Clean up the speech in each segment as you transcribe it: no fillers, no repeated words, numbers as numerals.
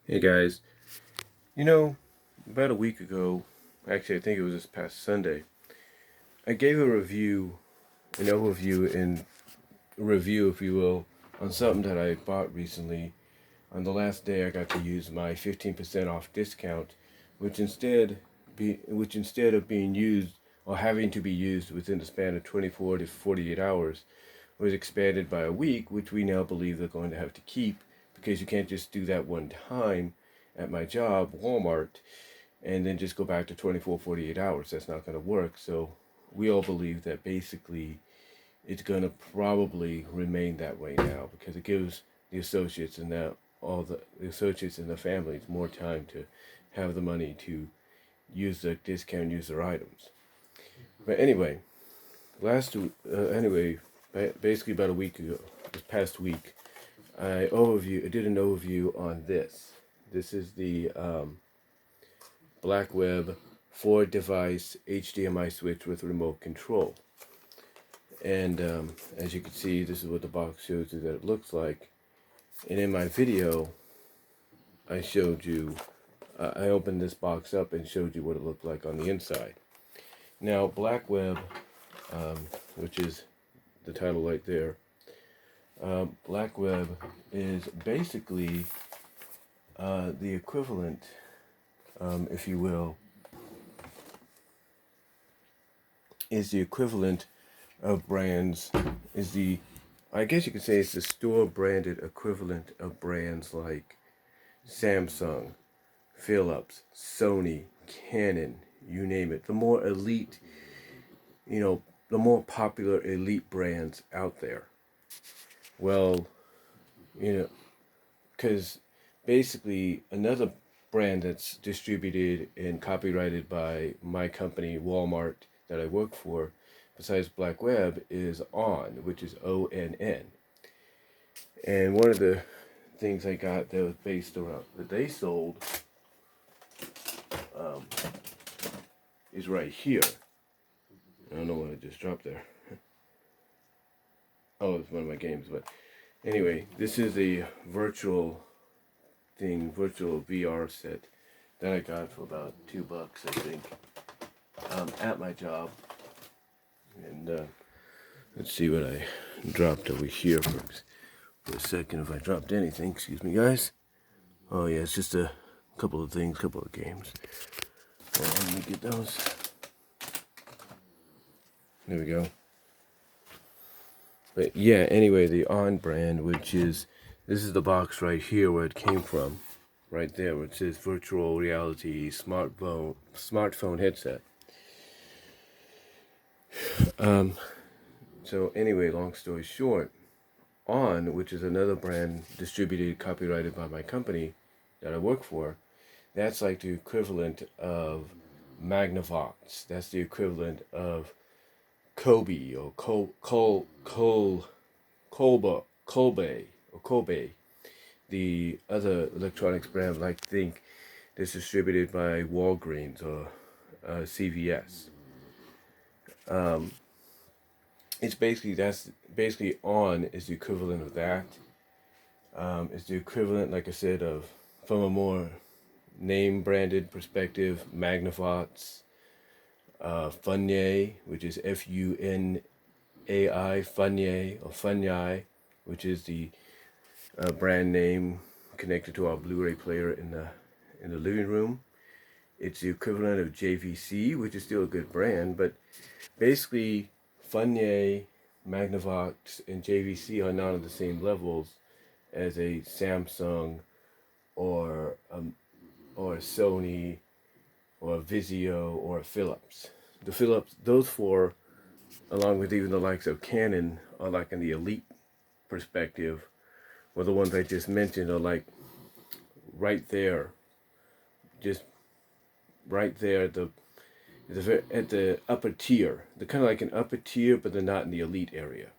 Hey guys, you know, about a week ago, actually I think it was this past Sunday, I gave an overview and review, if you will, on something that I bought recently. On the last day, I got to use my 15% off discount, which instead of being used or having to be used within the span of 24 to 48 hours, was expanded by a week, which we now believe they're going to have to keep because you can't just do that one time at my job, Walmart, and then just go back to 24, 48 hours. That's not going to work. So we all believe that basically it's going to probably remain that way now because it gives the associates and all the associates and the families more time to have the money to use the discount, use their items. But anyway, basically about a week ago, this past week, I did an overview on this. This is the BlackWeb 4-device HDMI switch with remote control. And as you can see, this is what the box shows you that it looks like. And in my video, I showed you, I opened this box up and showed you what it looked like on the inside. Now, BlackWeb, which is the title right there, BlackWeb is basically the equivalent, if you will, is the equivalent of brands, I guess you could say it's the store branded equivalent of brands like Samsung, Philips, Sony, Canon, you name it. The more elite, the more popular elite brands out there. Well, because basically another brand that's distributed and copyrighted by my company, Wal-Mart, that I work for, besides BlackWeb, is ON, which is ONN. And one of the things I got that was based around that they sold is right here. I don't know what I just dropped there. Oh, it's one of my games, but anyway, this is a virtual VR set that I got for about $2, I think, at my job. And let's see what I dropped over here for a second. If I dropped anything, excuse me, guys. Oh yeah, it's just a couple of things, couple of games. Well, let me get those. There we go. But yeah, anyway, the On brand, this is the box right here where it came from, right there, where it says virtual reality smartphone headset. So anyway, long story short, On, which is another brand distributed, copyrighted by my company that I work for, that's like the equivalent of Magnavox. That's the equivalent of Kobe or Kobe, the other electronics brand, like think, that's distributed by Walgreens or CVS. That's basically On is the equivalent of that. It's the equivalent, like I said, of, from a more name branded perspective, Magnavox, Funye, which is FUNAI, Funye or Funyi, which is the brand name connected to our Blu-ray player in the living room. It's the equivalent of JVC, which is still a good brand, but basically Funye, Magnavox, and JVC are not on the same levels as a Samsung or a Sony or a Vizio or a Philips. The Philips, those four, along with even the likes of Canon, are like in the elite perspective, where the ones I just mentioned are like right there, just right there at the upper tier. They're kind of like an upper tier, but they're not in the elite area.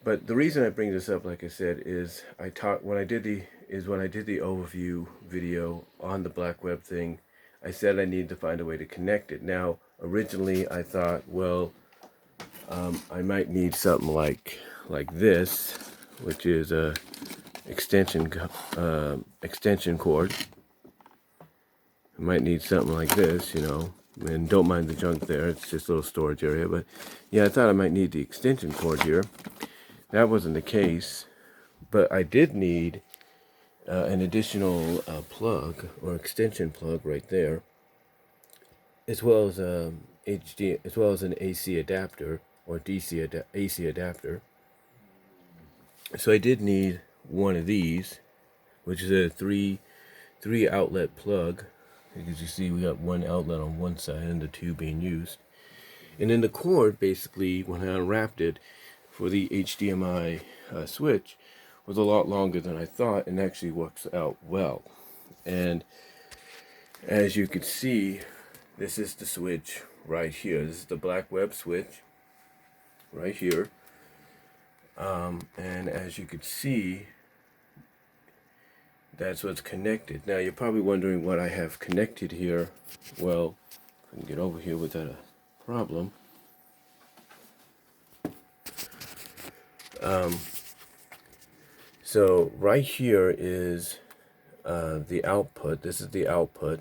But the reason I bring this up, like I said, is when I did the overview video on the BlackWeb thing, I said I needed to find a way to connect it. Now, originally I thought, well, I might need something like this, which is extension cord. I might need something like this, you know, and don't mind the junk there. It's just a little storage area, but yeah, I thought I might need the extension cord here. That wasn't the case, but I did need an additional plug or extension plug right there, as well as as well as an AC adapter or AC adapter. So I did need one of these, which is a three outlet plug. As you see, we got one outlet on one side and the two being used. And then the cord, basically, when I unwrapped it for the HDMI switch, was a lot longer than I thought, and actually works out well. And as you can see, this is the switch right here. This is the BlackWeb switch right here. And as you can see, that's what's connected. Now you're probably wondering what I have connected here. Well, I can get over here without a problem. So right here is the output. This is the output.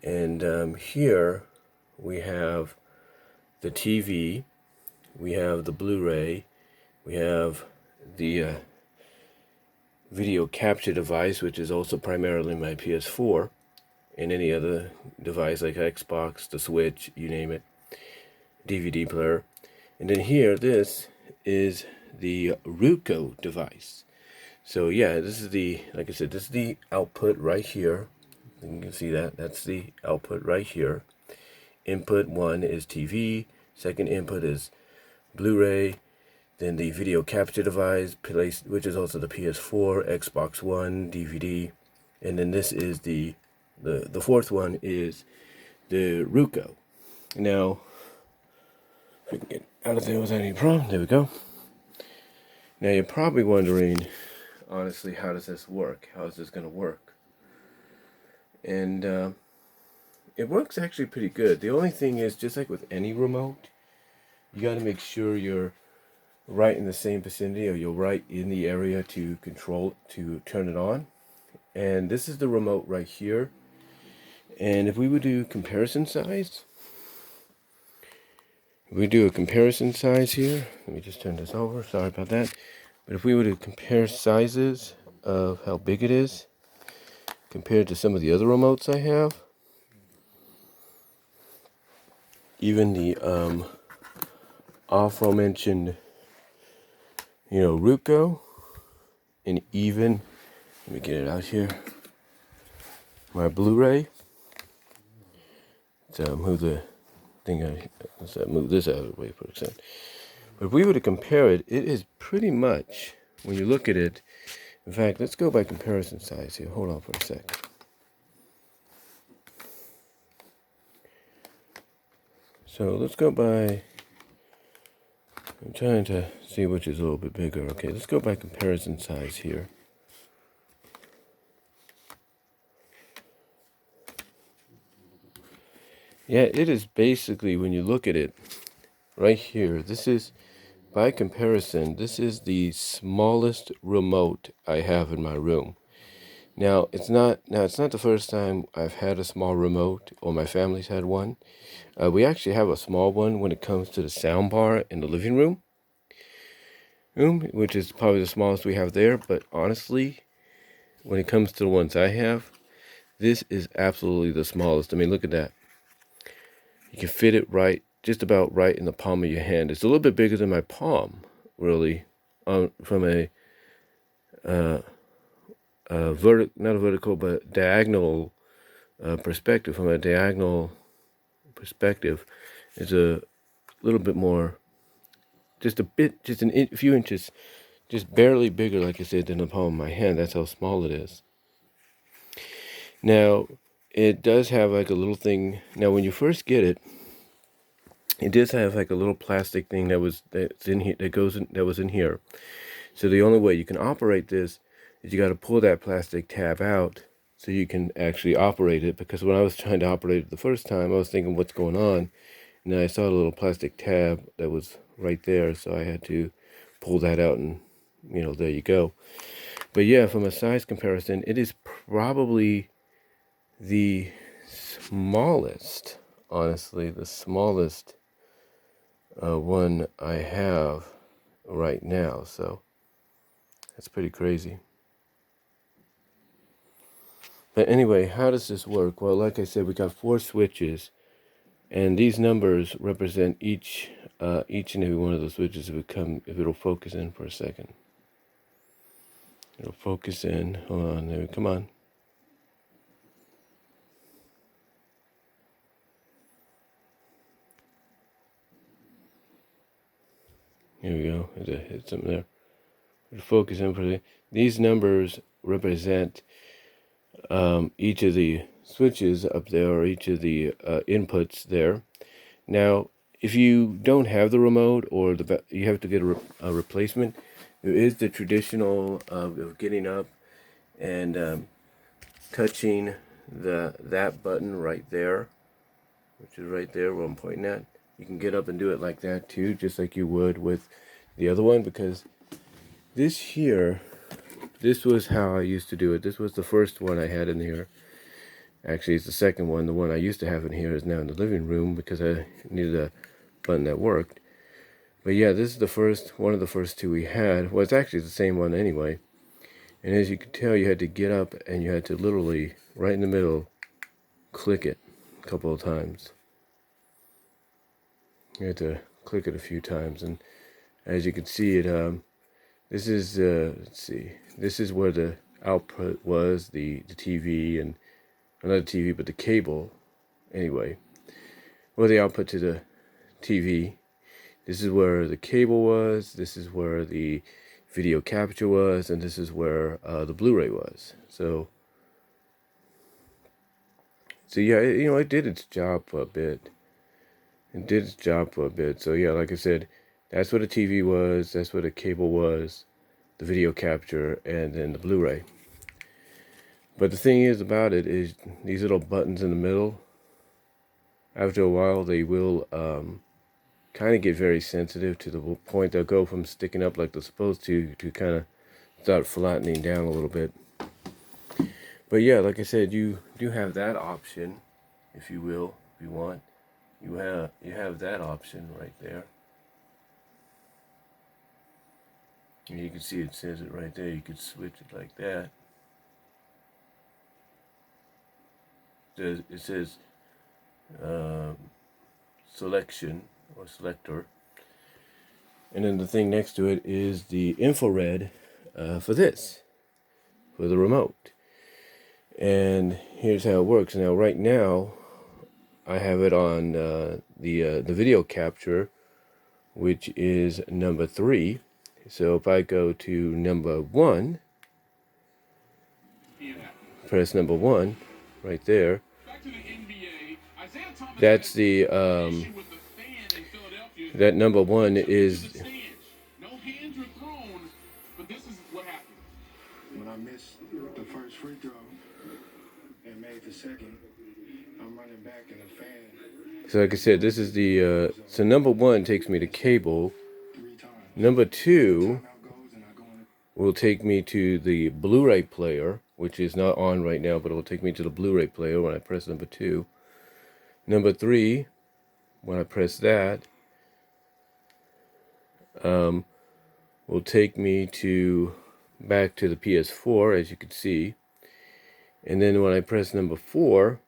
And here we have the TV, we have the Blu-ray, we have the video capture device, which is also primarily my PS4, and any other device like Xbox, the Switch, you name it, DVD player. And then here, this is the Roku device. So yeah, this is the, like I said, this is the output right here. You can see that. That's the output right here. Input 1 is TV. Second input is Blu-ray. Then the video capture device, which is also the PS4, Xbox One, DVD. And then this is the fourth one is the Roku. Now, if we can get out of there without any problem, there we go. Now you're probably wondering, honestly, how does this work? How is this going to work? And it works actually pretty good. The only thing is, just like with any remote, you got to make sure you're right in the same vicinity, or you're right in the area to control, to turn it on. And this is the remote right here. And if we would do comparison size, we do a comparison size here. Let me just turn this over. Sorry about that. But if we were to compare sizes of how big it is compared to some of the other remotes I have, even the aforementioned, you know, Roku, and even, let me get it out here, my Blu-ray. So move the thing, let's move this out of the way for a second. But if we were to compare it, it is pretty much, when you look at it, in fact, let's go by comparison size here. Hold on for a sec. So let's go by, I'm trying to see which is a little bit bigger. Okay, let's go by comparison size here. Yeah, it is basically, when you look at it, right here, this is, by comparison, this is the smallest remote I have in my room. Now, it's not the first time I've had a small remote, or my family's had one. We actually have a small one when it comes to the sound bar in the living room, which is probably the smallest we have there. But honestly, when it comes to the ones I have, this is absolutely the smallest. I mean, look at that. You can fit it right, just about right in the palm of your hand. It's a little bit bigger than my palm, really, from a not a vertical, but diagonal perspective. From a diagonal perspective, it's a little bit more, just a bit, just a few inches, just barely bigger, like I said, than the palm of my hand. That's how small it is. Now, it does have like a little thing. Now, when you first get it, it does have like a little plastic thing that's in here, that was in here. So the only way you can operate this is you got to pull that plastic tab out so you can actually operate it. Because when I was trying to operate it the first time, I was thinking, what's going on? And then I saw the little plastic tab that was right there, so I had to pull that out, and, you know, there you go. But yeah, from a size comparison, it is probably the smallest, honestly, the smallest one I have right now. So that's pretty crazy. But anyway, how does this work? Well, like I said, we got 4 switches, and these numbers represent each and every one of those switches. If it'll focus in for a second, it'll focus in. Hold on, there, come on. Here we go. Hit something there. It'll focus in for the. These numbers represent each of the switches up there, or each of the inputs there. Now, if you don't have the remote, or you have to get a replacement, there is the traditional of getting up and touching that button right there, which is right there where I'm pointing at. You can get up and do it like that too, just like you would with the other one, because this here, this was how I used to do it. This was the first one I had in here. Actually, it's the second one. The one I used to have in here is now in the living room because I needed a button that worked. But yeah, this is one of the first 2 we had. Well, it's actually the same one anyway. And as you can tell, you had to get up and you had to literally, right in the middle, click it a couple of times. You had to click it a few times. And as you can see, this is, let's see, this is where the output was, the TV, and not the TV, but the cable, anyway. Well, the output to the TV. This is where the cable was, this is where the video capture was, and this is where the Blu-ray was. So yeah, it did its job for a bit. So yeah, like I said, that's where the TV was, that's where the cable was, the video capture, and then the Blu-ray. But the thing is about it is these little buttons in the middle, after a while they will kind of get very sensitive to the point they'll go from sticking up like they're supposed to kind of start flattening down a little bit. But yeah, like I said, you do have that option, if you will, if you want. You have that option right there. And you can see it says it right there. You could switch it like that. It says selection or selector. And then the thing next to it is the infrared for the remote. And here's how it works. Now, right now, I have it on the video capture, which is number 3. So if I go to number 1, press number 1 right there. That's the that number 1 is. No hands were thrown, but this is what happened. When I missed the first free throw and made the second, I'm running back in the fan. So like I said, this is the so number 1 takes me to cable. Number 2 will take me to the Blu-ray player, which is not on right now, but it will take me to the Blu-ray player when I press number 2. Number 3, when I press that, will take me back to the PS4, as you can see. And then when I press number 4,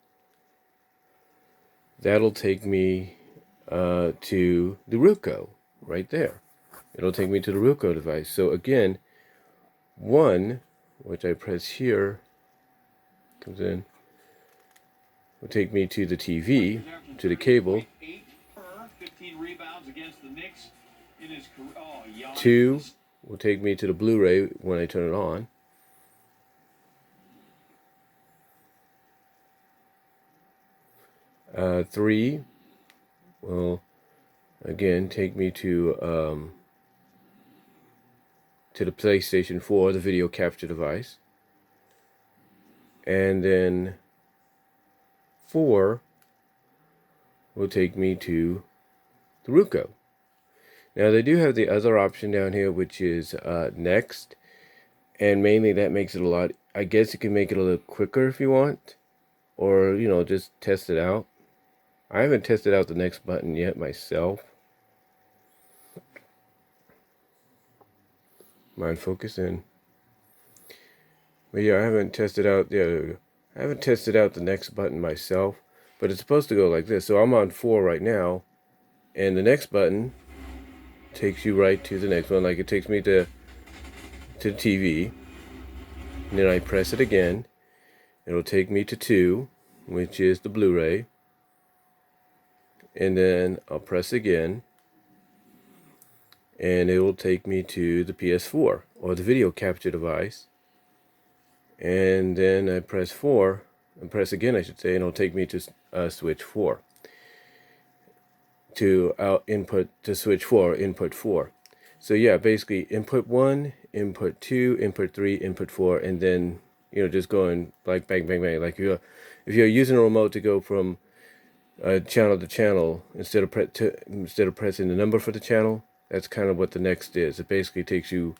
that'll take me to the Roku right there. It'll take me to the Roku device. So again, 1, which I press here, comes in, will take me to the TV, to the cable. 2 will take me to the Blu-ray when I turn it on. 3 will again take me to the PlayStation 4, the video capture device. And then 4 will take me to the Roku. Now they do have the other option down here, which is next. And mainly that makes it a lot, I guess you can make it a little quicker if you want, or, you know, just test it out. I haven't tested out the next button yet myself. Mind focus in. But yeah, I haven't tested out, yeah, there we go. I haven't tested out the next button myself, but it's supposed to go like this. So I'm on 4 right now, and the next button takes you right to the next one. Like it takes me to the TV, and then I press it again. It'll take me to 2, which is the Blu-ray, and then I'll press again, and it will take me to the PS4 or the video capture device. And then I press 4, and press again, I should say, and it'll take me to switch 4. To input to switch 4, input 4. So yeah, basically input 1, input 2, input 3, input 4, and then, you know, just going like bang, bang, bang. Like if you're using a remote to go from channel to channel, instead of pressing the number for the channel, that's kind of what the next is. It basically takes you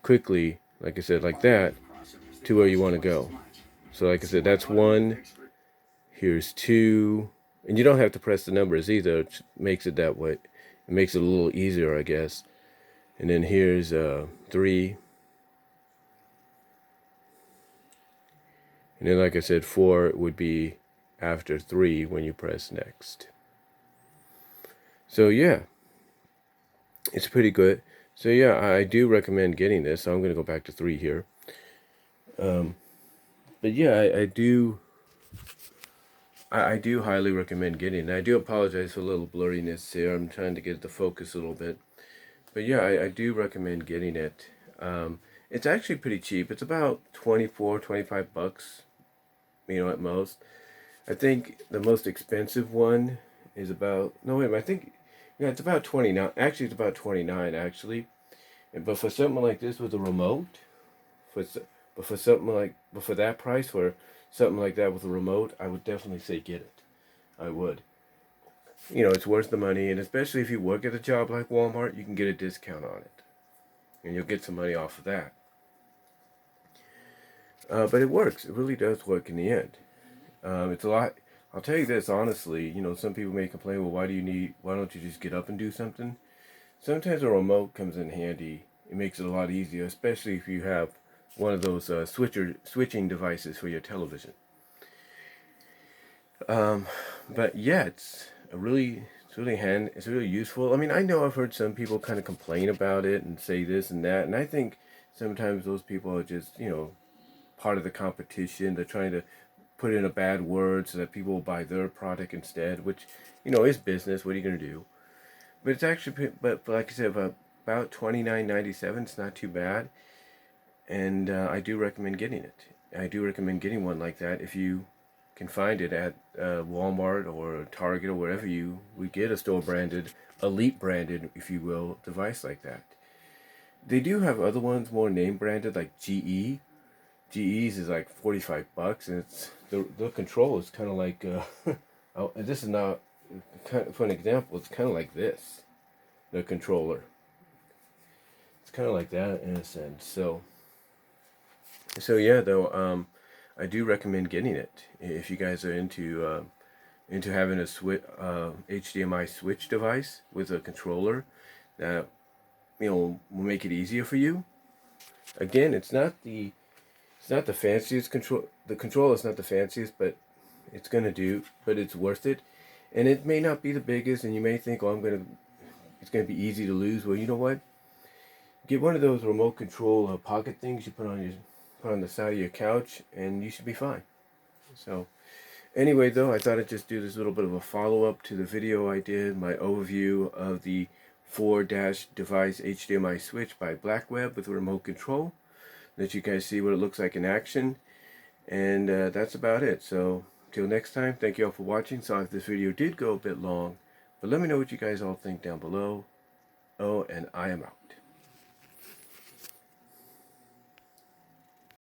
quickly, like I said, like that, to where you want to go. So like I said, that's 1. Here's 2. And you don't have to press the numbers either. It makes it that way. It makes it a little easier, I guess. And then here's 3. And then, like I said, 4 would be after 3 when you press next. So yeah, it's pretty good. So yeah, I do recommend getting this. So I'm going to go back to 3 here. But yeah, I do highly recommend getting it. I do apologize for a little blurriness here. I'm trying to get the focus a little bit. But yeah, I do recommend getting it. It's actually pretty cheap. It's about 24, 25 bucks, you know, at most. I think the most expensive one is about, no wait, I think, yeah, it's about 29. Actually, it's about 29 actually. But for something like this with a remote, for something like, but for that price, for something like that with a remote, I would definitely say get it. I would. You know, it's worth the money, and especially if you work at a job like Walmart, you can get a discount on it, and you'll get some money off of that. But it works. It really does work in the end. It's a lot. I'll tell you this honestly. You know, some people may complain, well, why don't you just get up and do something? Sometimes a remote comes in handy. It makes it a lot easier, especially if you have one of those switching devices for your television. But yeah, it's really useful. I mean, I know I've heard some people kind of complain about it and say this and that, and I think sometimes those people are just, you know, part of the competition. They're trying to put in a bad word so that people will buy their product instead, which, you know, is business. What are you going to do? But it's actually, but like I said, about $29.97. It's not too bad, and I do recommend getting it. I do recommend getting one like that if you can find it at Walmart or Target or wherever you would get a store branded, elite branded, if you will, device like that. They do have other ones more name branded like GE. GE's is like 45 bucks, and it's the control is kind of like oh, and this is not for an example. It's kind of like this, the controller. It's kind of like that in a sense. So yeah, though, I do recommend getting it if you guys are into having a HDMI switch device with a controller that, you know, will make it easier for you. Again, it's not the fanciest control. The controller is not the fanciest, but it's gonna do. But it's worth it, and it may not be the biggest. And you may think, oh, it's gonna be easy to lose. Well, you know what? Get one of those remote control pocket things you put on the side of your couch, and you should be fine. So, anyway, though, I thought I'd just do this little bit of a follow-up to the video I did, my overview of the 4-device HDMI switch by BlackWeb with a remote control. Let you guys see what it looks like in action. And that's about it. So, till next time, thank you all for watching. Sorry if this video did go a bit long, but let me know what you guys all think down below. Oh, and I am out.